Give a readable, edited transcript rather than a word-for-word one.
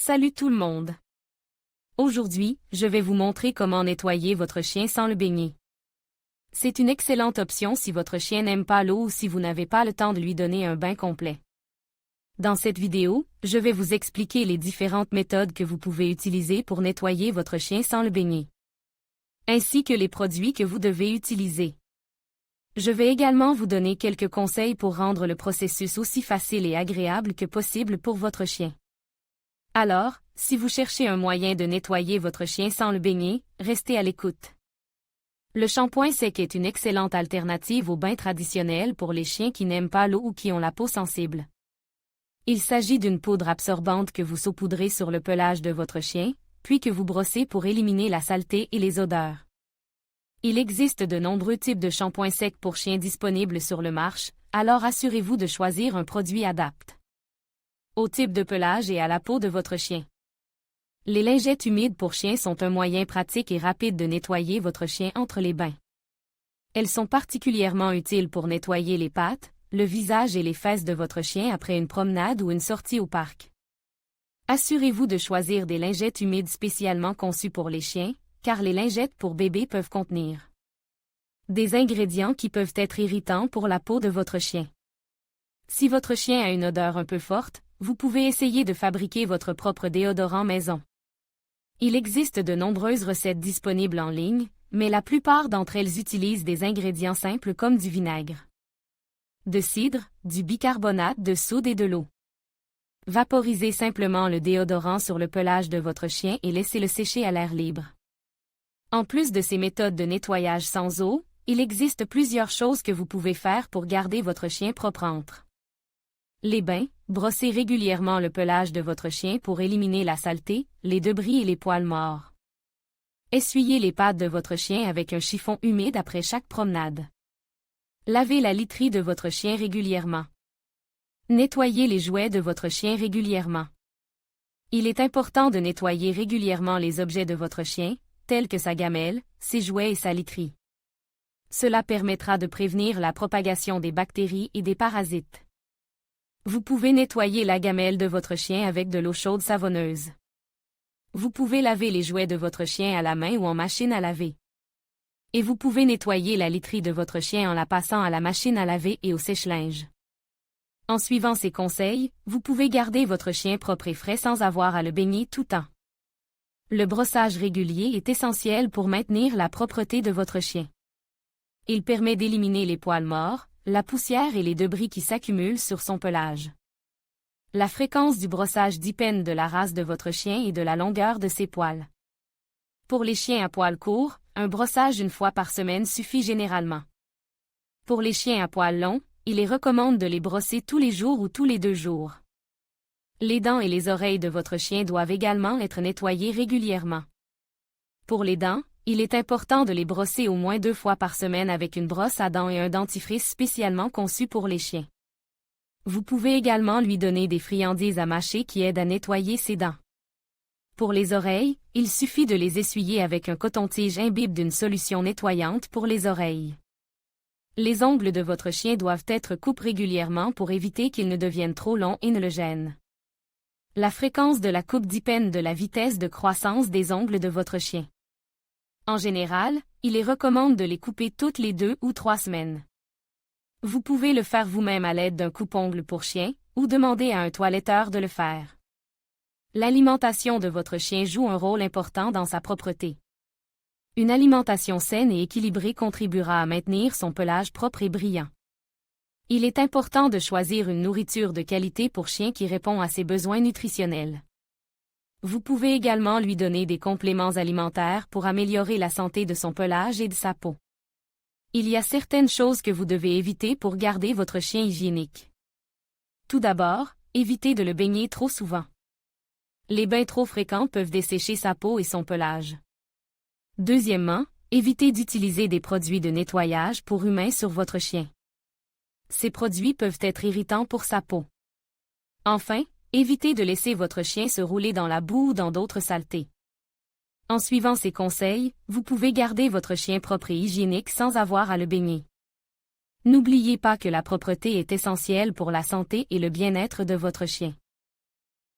Salut tout le monde! Aujourd'hui, je vais vous montrer comment nettoyer votre chien sans le baigner. C'est une excellente option si votre chien n'aime pas l'eau ou si vous n'avez pas le temps de lui donner un bain complet. Dans cette vidéo, je vais vous expliquer les différentes méthodes que vous pouvez utiliser pour nettoyer votre chien sans le baigner, ainsi que les produits que vous devez utiliser. Je vais également vous donner quelques conseils pour rendre le processus aussi facile et agréable que possible pour votre chien. Alors, si vous cherchez un moyen de nettoyer votre chien sans le baigner, restez à l'écoute. Le shampoing sec est une excellente alternative au bain traditionnel pour les chiens qui n'aiment pas l'eau ou qui ont la peau sensible. Il s'agit d'une poudre absorbante que vous saupoudrez sur le pelage de votre chien, puis que vous brossez pour éliminer la saleté et les odeurs. Il existe de nombreux types de shampoing sec pour chiens disponibles sur le marché, alors assurez-vous de choisir un produit adapté au type de pelage et à la peau de votre chien. Les lingettes humides pour chiens sont un moyen pratique et rapide de nettoyer votre chien entre les bains. Elles sont particulièrement utiles pour nettoyer les pattes, le visage et les fesses de votre chien après une promenade ou une sortie au parc. Assurez-vous de choisir des lingettes humides spécialement conçues pour les chiens, car les lingettes pour bébés peuvent contenir des ingrédients qui peuvent être irritants pour la peau de votre chien. Si votre chien a une odeur un peu forte, vous pouvez essayer de fabriquer votre propre déodorant maison. Il existe de nombreuses recettes disponibles en ligne, mais la plupart d'entre elles utilisent des ingrédients simples comme du vinaigre, de cidre, du bicarbonate de soude et de l'eau. Vaporisez simplement le déodorant sur le pelage de votre chien et laissez-le sécher à l'air libre. En plus de ces méthodes de nettoyage sans eau, il existe plusieurs choses que vous pouvez faire pour garder votre chien propre. Les bains, brossez régulièrement le pelage de votre chien pour éliminer la saleté, les débris et les poils morts. Essuyez les pattes de votre chien avec un chiffon humide après chaque promenade. Lavez la literie de votre chien régulièrement. Nettoyez les jouets de votre chien régulièrement. Il est important de nettoyer régulièrement les objets de votre chien, tels que sa gamelle, ses jouets et sa literie. Cela permettra de prévenir la propagation des bactéries et des parasites. Vous pouvez nettoyer la gamelle de votre chien avec de l'eau chaude savonneuse. Vous pouvez laver les jouets de votre chien à la main ou en machine à laver. Et vous pouvez nettoyer la literie de votre chien en la passant à la machine à laver et au sèche-linge. En suivant ces conseils, vous pouvez garder votre chien propre et frais sans avoir à le baigner tout le temps. Le brossage régulier est essentiel pour maintenir la propreté de votre chien. Il permet d'éliminer les poils morts, la poussière et les débris qui s'accumulent sur son pelage. La fréquence du brossage dépend de la race de votre chien et de la longueur de ses poils. Pour les chiens à poils courts, un brossage une fois par semaine suffit généralement. Pour les chiens à poils longs, il est recommandé de les brosser tous les jours ou tous les 2 jours. Les dents et les oreilles de votre chien doivent également être nettoyées régulièrement. Pour les dents, il est important de les brosser au moins 2 fois par semaine avec une brosse à dents et un dentifrice spécialement conçu pour les chiens. Vous pouvez également lui donner des friandises à mâcher qui aident à nettoyer ses dents. Pour les oreilles, il suffit de les essuyer avec un coton-tige imbibe d'une solution nettoyante pour les oreilles. Les ongles de votre chien doivent être coupés régulièrement pour éviter qu'ils ne deviennent trop longs et ne le gênent. La fréquence de la coupe dépend de la vitesse de croissance des ongles de votre chien. En général, il est recommandé de les couper toutes les 2 ou 3 semaines. Vous pouvez le faire vous-même à l'aide d'un coupe-ongles pour chien, ou demander à un toiletteur de le faire. L'alimentation de votre chien joue un rôle important dans sa propreté. Une alimentation saine et équilibrée contribuera à maintenir son pelage propre et brillant. Il est important de choisir une nourriture de qualité pour chien qui répond à ses besoins nutritionnels. Vous pouvez également lui donner des compléments alimentaires pour améliorer la santé de son pelage et de sa peau. Il y a certaines choses que vous devez éviter pour garder votre chien hygiénique. Tout d'abord, évitez de le baigner trop souvent. Les bains trop fréquents peuvent dessécher sa peau et son pelage. Deuxièmement, évitez d'utiliser des produits de nettoyage pour humains sur votre chien. Ces produits peuvent être irritants pour sa peau. Enfin, évitez de laisser votre chien se rouler dans la boue ou dans d'autres saletés. En suivant ces conseils, vous pouvez garder votre chien propre et hygiénique sans avoir à le baigner. N'oubliez pas que la propreté est essentielle pour la santé et le bien-être de votre chien.